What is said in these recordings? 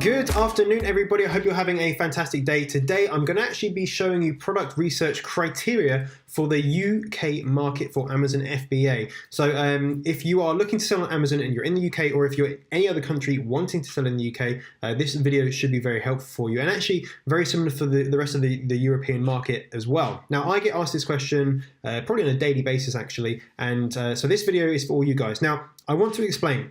Good afternoon, everybody. I hope you're having a fantastic day. Today, I'm going to actually be showing you product research criteria for the UK market for Amazon FBA. So if you are looking to sell on Amazon and you're in the UK, or if you're in any other country wanting to sell in the UK, this video should be very helpful for you, and actually very similar for the rest of the European market as well. Now, I get asked this question probably on a daily basis, actually, and so this video is for all you guys. Now, I want to explain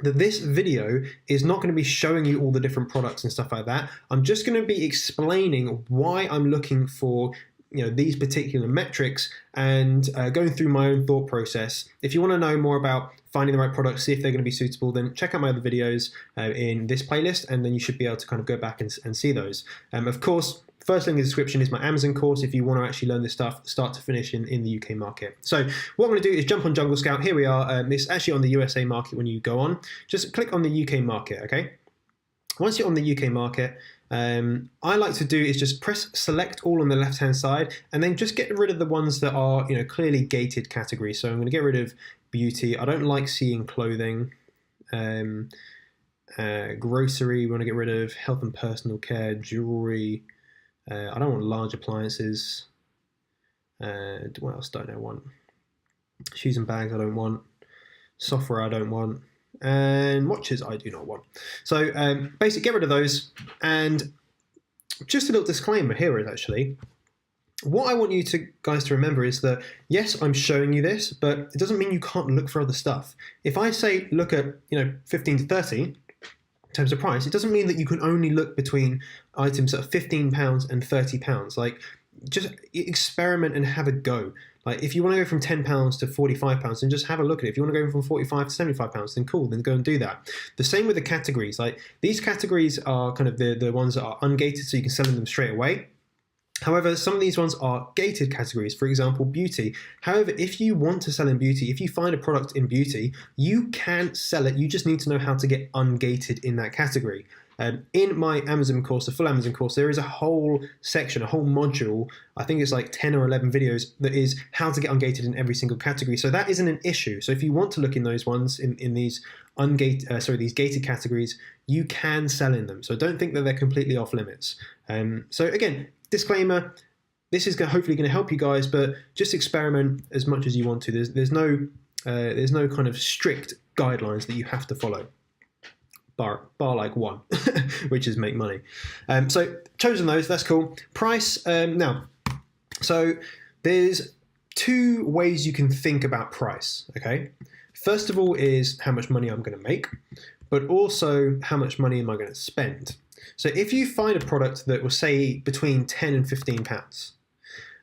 that this video is not going to be showing you all the different products and stuff like that. I'm just going to be explaining why I'm looking for these particular metrics and going through my own thought process. If you want to know more about finding the right products, see if they're going to be suitable, then check out my other videos in this playlist, and then you should be able to kind of go back and see those. Of course, first link in the description is my Amazon course if you want to actually learn this stuff start to finish in the UK market. So what I'm going to do is jump on Jungle Scout. Here we are. It's actually on the USA market when you go on. Just click on the UK market, okay? Once you're on the UK market, I like to do is just press select all on the left hand side, and then just get rid of the ones that are clearly gated categories. So I'm going to get rid of beauty. I don't like seeing clothing. Grocery, we want to get rid of health and personal care, jewelry. I don't want large appliances. What else don't I want? Shoes and bags I don't want. Software I don't want. And watches I do not want. So basically get rid of those. And just a little disclaimer here is actually, what I want you guys to remember is that, yes, I'm showing you this, but it doesn't mean you can't look for other stuff. If I say look at 15 to 30 in terms of price, it doesn't mean that you can only look between items that are £15 and £30. Like, just experiment and have a go. Like, if you want to go from £10 to £45, then just have a look at it. If you want to go from £45 to £75, then cool, then go and do that. The same with the categories. Like, these categories are kind of the ones that are ungated, so you can sell them straight away. However, some of these ones are gated categories, for example, beauty. However, if you want to sell in beauty, if you find a product in beauty, you can sell it. You just need to know how to get ungated in that category. In my Amazon course, the full Amazon course, there is a whole section, a whole module, I think it's like 10 or 11 videos, that is how to get ungated in every single category. So that isn't an issue. So if you want to look in those ones, in these these gated categories, you can sell in them. So don't think that they're completely off limits. So again, disclaimer, this is hopefully going to help you guys, but just experiment as much as you want to. There's no kind of strict guidelines that you have to follow. Bar like one, which is make money. So chosen those, that's cool. Price, now, so there's two ways you can think about price, okay? First of all is how much money I'm going to make, but also how much money am I going to spend. So if you find a product that will say between 10 and 15 pounds,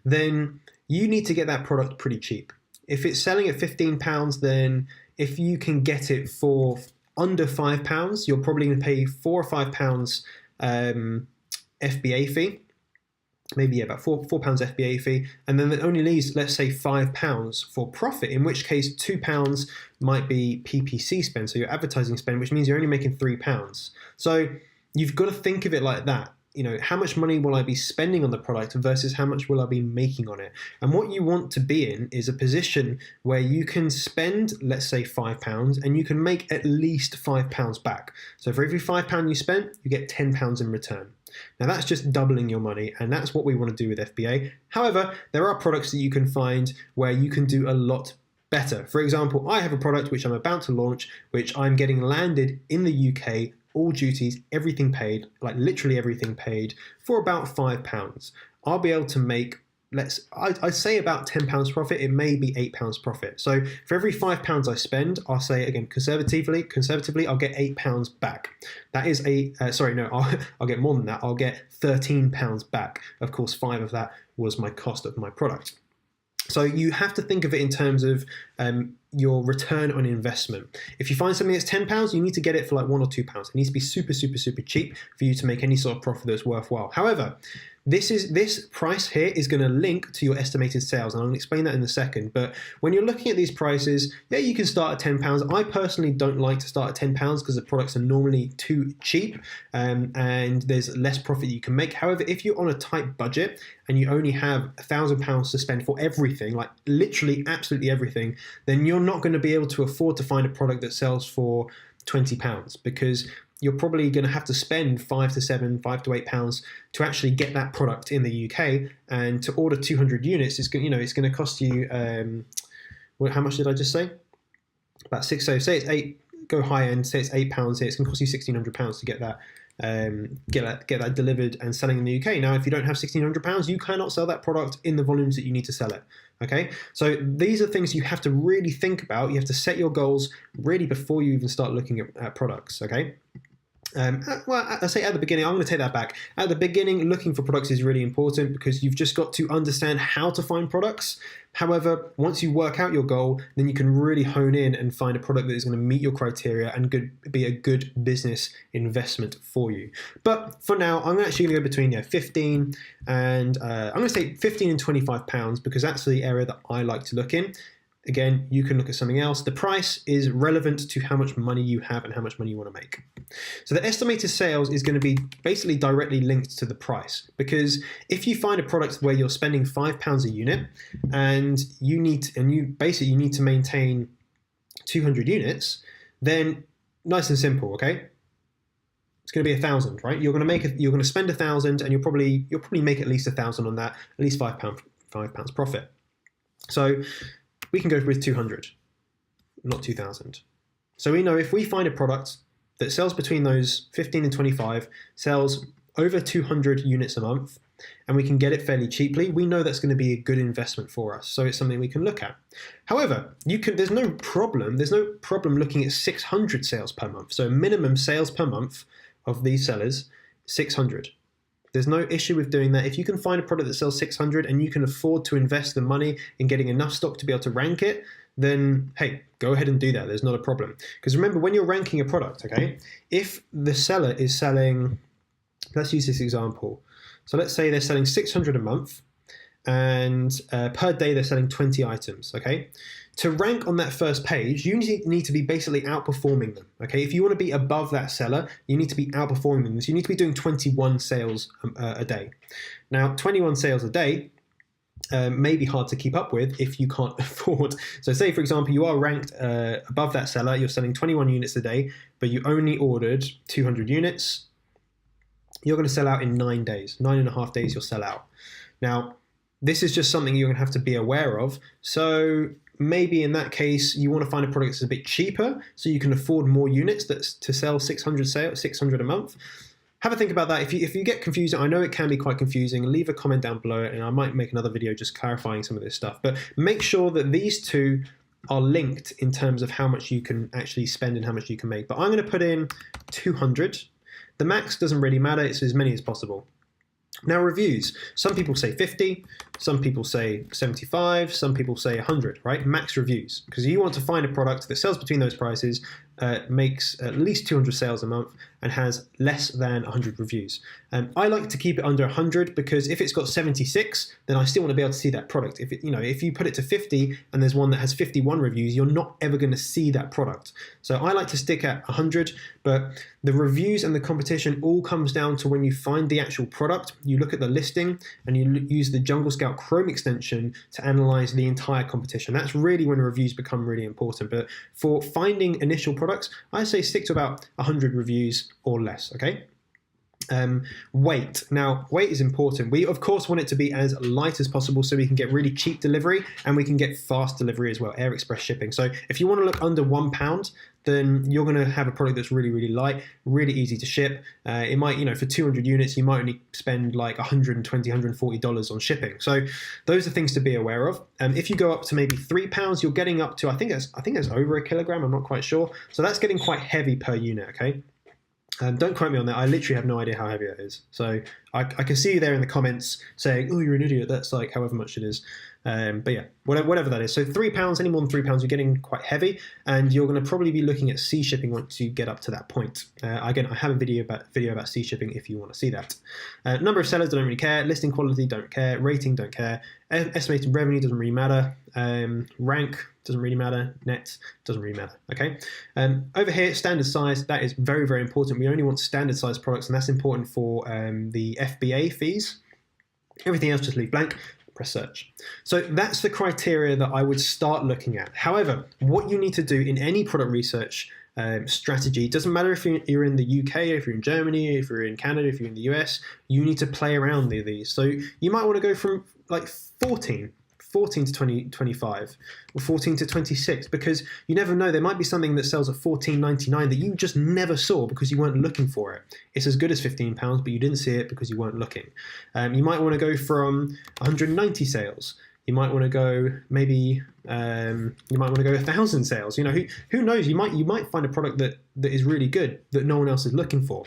then you need to get that product pretty cheap. If it's selling at 15 pounds, then if you can get it for under £5, you're probably going to pay £4 or £5 FBA fee, maybe about £4 FBA fee, and then it only leaves, let's say, £5 for profit, in which case £2 might be PPC spend, so your advertising spend, which means you're only making £3. So you've got to think of it like that. How much money will I be spending on the product versus how much will I be making on it? And what you want to be in is a position where you can spend, let's say, £5, and you can make at least £5 back. So for every £5 you spent, you get £10 in return. Now that's just doubling your money, and that's what we want to do with FBA. However, there are products that you can find where you can do a lot better. For example, I have a product which I'm about to launch, which I'm getting landed in the UK, all duties, everything paid, like literally everything paid, for about £5. I'll be able to make, I'd say about £10 profit. It may be £8 profit. So for every £5 I spend, I'll say, again, conservatively, I'll get £8 back. That is I'll get more than that. I'll get £13 back. Of course, 5 of that was my cost of my product. So you have to think of it in terms of your return on investment. If you find something that's £10, you need to get it for like £1 or £2. It needs to be super, super, super cheap for you to make any sort of profit that's worthwhile. However, this price here is going to link to your estimated sales, and I'm going to explain that in a second. But when you're looking at these prices, yeah, you can start at £10. I personally don't like to start at £10 because the products are normally too cheap, and there's less profit you can make. However, if you're on a tight budget and you only have £1,000 to spend for everything, like literally absolutely everything, then you're not going to be able to afford to find a product that sells for £20, because you're probably going to have to spend £5 to £8 to actually get that product in the UK. And to order 200 units, it's going to cost you. How much did I just say? About six. So say it's eight. Go high end. Say it's £8. Say it's going to cost you £1,600 to get that. Get that delivered and selling in the UK. Now, if you don't have £1,600, you cannot sell that product in the volumes that you need to sell it. Okay, so these are things you have to really think about. You have to set your goals really before you even start looking at products. Okay. Well, I say at the beginning, I'm going to take that back. At the beginning, looking for products is really important because you've just got to understand how to find products. However, once you work out your goal, then you can really hone in and find a product that is going to meet your criteria and be a good business investment for you. But for now, I'm actually going to go between 15 and I'm going to say 15 and £25 because that's the area that I like to look in. Again, you can look at something else. The price is relevant to how much money you have and how much money you want to make. So the estimated sales is going to be basically directly linked to the price, because if you find a product where you're spending £5 a unit and you need to maintain 200 units, then nice and simple, okay? It's going to be 1,000, right? You're going to spend 1,000, and you'll probably make at least 1,000 on that, at least £5 profit. So we can go with 200, not 2,000. So we know if we find a product that sells between those 15 and 25, sells over 200 units a month, and we can get it fairly cheaply, we know that's going to be a good investment for us. So it's something we can look at. However, there's no problem looking at 600 sales per month. So minimum sales per month of these sellers, 600. There's no issue with doing that. If you can find a product that sells 600 and you can afford to invest the money in getting enough stock to be able to rank it, then hey, go ahead and do that. There's not a problem. Because remember, when you're ranking a product, okay, if the seller is selling, let's use this example. So let's say they're selling 600 a month and per day they're selling 20 items, okay? To rank on that first page, you need to be basically outperforming them, okay? If you want to be above that seller, you need to be outperforming them. So you need to be doing 21 sales a day. Now, 21 sales a day may be hard to keep up with if you can't afford. So say, for example, you are ranked above that seller, you're selling 21 units a day, but you only ordered 200 units. You're going to sell out in 9 days. 9.5 days you'll sell out. Now, this is just something you're going to have to be aware of. So maybe in that case, you want to find a product that's a bit cheaper so you can afford more units to sell 600 a month. Have a think about that. If you get confused, I know it can be quite confusing, leave a comment down below and I might make another video just clarifying some of this stuff. But make sure that these two are linked in terms of how much you can actually spend and how much you can make. But I'm going to put in 200. The max doesn't really matter. It's as many as possible. Now, reviews. Some people say 50, some people say 75, some people say 100, right? Max reviews. Because you want to find a product that sells between those prices, makes at least 200 sales a month, and has less than 100 reviews. I like to keep it under 100 because if it's got 76, then I still want to be able to see that product. If you put it to 50 and there's one that has 51 reviews, you're not ever going to see that product. So I like to stick at 100, but the reviews and the competition all comes down to when you find the actual product, you look at the listing and you use the Jungle Scout Chrome extension to analyze the entire competition. That's really when reviews become really important. But for finding initial products, I say stick to about 100 reviews or less, okay? Weight. Now, weight is important. We, of course, want it to be as light as possible so we can get really cheap delivery and we can get fast delivery as well, air express shipping. So if you want to look under £1, then you're going to have a product that's really, really light, really easy to ship. It might, for 200 units, you might only spend like $120, $140 on shipping. So those are things to be aware of. If you go up to maybe £3, you're getting up to, I think that's over a kilogram. I'm not quite sure. So that's getting quite heavy per unit, okay? Don't quote me on that. I literally have no idea how heavy that is. So I can see you there in the comments saying, oh, you're an idiot. That's like however much it is. But yeah, whatever that is. So £3, any more than £3, you're getting quite heavy. And you're going to probably be looking at sea shipping once you get up to that point. Again, I have a video about sea shipping if you want to see that. Number of sellers, don't really care. Listing quality, don't care. Rating, don't care. Estimated revenue doesn't really matter. Rank doesn't really matter. Net doesn't really matter. Okay. Over here, standard size, that is very, very important. We only want standard size products, and that's important for the FBA fees. Everything else just leave blank. press search. So that's the criteria that I would start looking at. However, what you need to do in any product research strategy, it doesn't matter if you're in the UK, if you're in Germany, if you're in Canada, if you're in the US, you need to play around with these. So you might want to go from like 14 to 25 or 14 to 26, because you never know, there might be something that sells at $14.99 that you just never saw because you weren't looking for it. It's as good as £15, but you didn't see it because you weren't looking. You might want to go from 190 sales. You might want to go maybe you might want to go 1,000 sales. You know, who knows? You might find a product that is really good that no one else is looking for.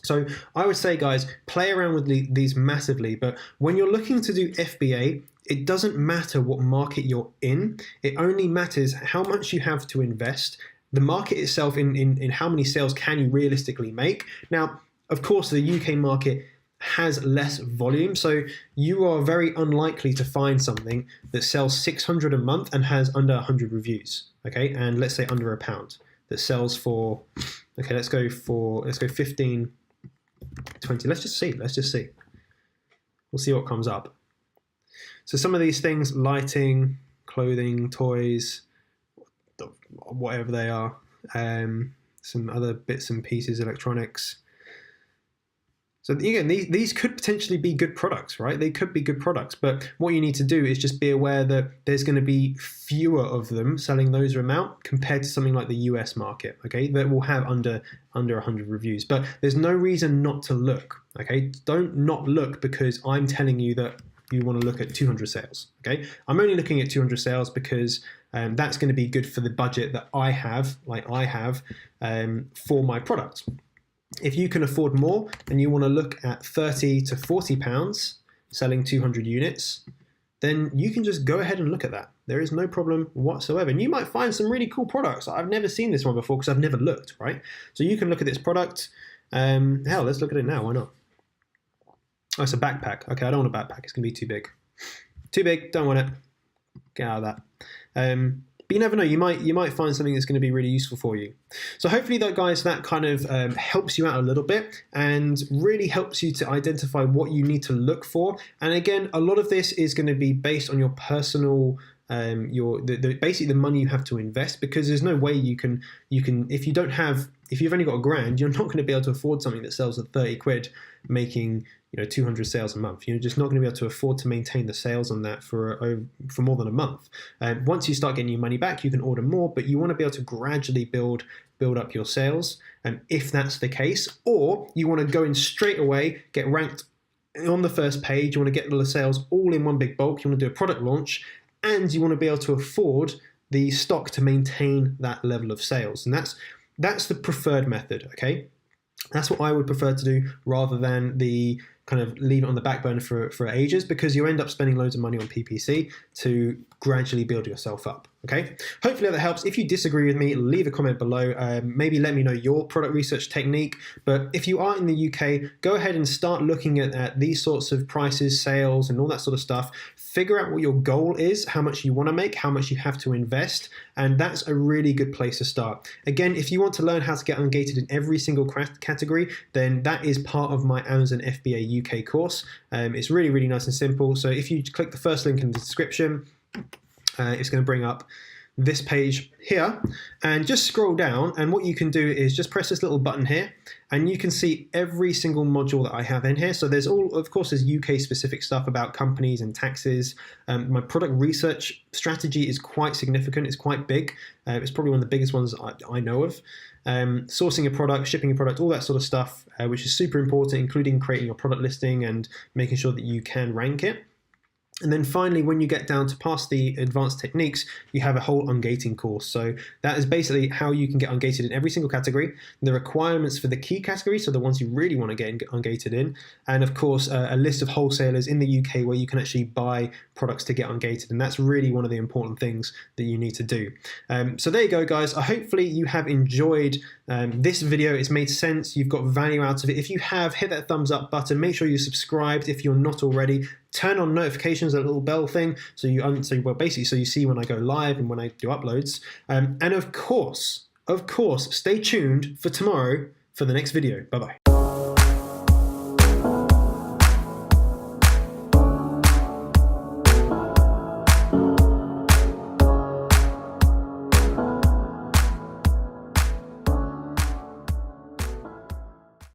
So I would say, guys, play around with these massively. But when you're looking to do FBA, it doesn't matter what market you're in. It only matters how much you have to invest. The market itself in how many sales can you realistically make. Now, of course, the UK market has less volume, so you are very unlikely to find something that sells 600 a month and has under 100 reviews, okay? And let's say under £1 that sells for, okay, let's go 15, 20. Let's just see. We'll see what comes up. So some of these things, lighting, clothing, toys, whatever they are, some other bits and pieces, electronics. So again, these could potentially be good products, right? They could be good products, but what you need to do is just be aware that there's going to be fewer of them selling those amount compared to something like the US market, okay? That will have under 100 reviews. But there's no reason not to look, okay? Don't not look because I'm telling you that you want to look at 200 sales, okay? I'm only looking at 200 sales because that's going to be good for the budget that I have, for my product. If you can afford more and you want to look at £30 to £40 selling 200 units, then you can just go ahead and look at that. There is no problem whatsoever. And you might find some really cool products. I've never seen this one before because I've never looked, right? So you can look at this product. Hell, let's look at it now. Why not? Oh, it's a backpack. Okay, I don't want a backpack. It's going to be too big. Too big. Don't want it. Get out of that. But you never know, you might find something that's going to be really useful for you. So hopefully, that guys, that kind of helps you out a little bit and really helps you to identify what you need to look for. And again, a lot of this is going to be based on your personal, basically the money you have to invest, because there's no way you can if you've only got £1,000, you're not going to be able to afford something that sells at 30 quid, making 200 sales a month. You're just not going to be able to afford to maintain the sales on that for more than a month. Once you start getting your money back, you can order more, but you want to be able to gradually build up your sales. And if that's the case, or you want to go in straight away, get ranked on the first page, you want to get the sales all in one big bulk, you want to do a product launch, and you want to be able to afford the stock to maintain that level of sales. And that's the preferred method, okay? That's what I would prefer to do rather than the kind of leave it on the back burner for ages, because you end up spending loads of money on PPC to gradually build yourself up, okay? Hopefully that helps. If you disagree with me, leave a comment below. Maybe let me know your product research technique. But if you are in the UK, go ahead and start looking at these sorts of prices, sales, and all that sort of stuff. Figure out what your goal is, how much you want to make, how much you have to invest, and that's a really good place to start. Again, if you want to learn how to get ungated in every single category, then that is part of my Amazon FBA UK course. It's really, really nice and simple. So if you click the first link in the description, it's going to bring up this page here, and just scroll down, and what you can do is just press this little button here, and you can see every single module that I have in here. So there's of course there's UK specific stuff about companies and taxes. My product research strategy is quite significant. It's quite big. It's probably one of the biggest ones I know of. Sourcing a product, shipping a product, all that sort of stuff, which is super important, including creating your product listing and making sure that you can rank it. And then finally, when you get down to past the advanced techniques, you have a whole ungating course. So that is basically how you can get ungated in every single category, the requirements for the key categories, so the ones you really want to get ungated in, and of course a list of wholesalers in the UK where you can actually buy products to get ungated. And that's really one of the important things that you need to do. So there you go, guys. Hopefully you have enjoyed this video. It's made sense. You've got value out of it. If you have, hit that thumbs up button. Make sure you're subscribed if you're not already. Turn on notifications, that little bell thing, so you see when I go live and when I do uploads. And of course, stay tuned for tomorrow for the next video. Bye bye.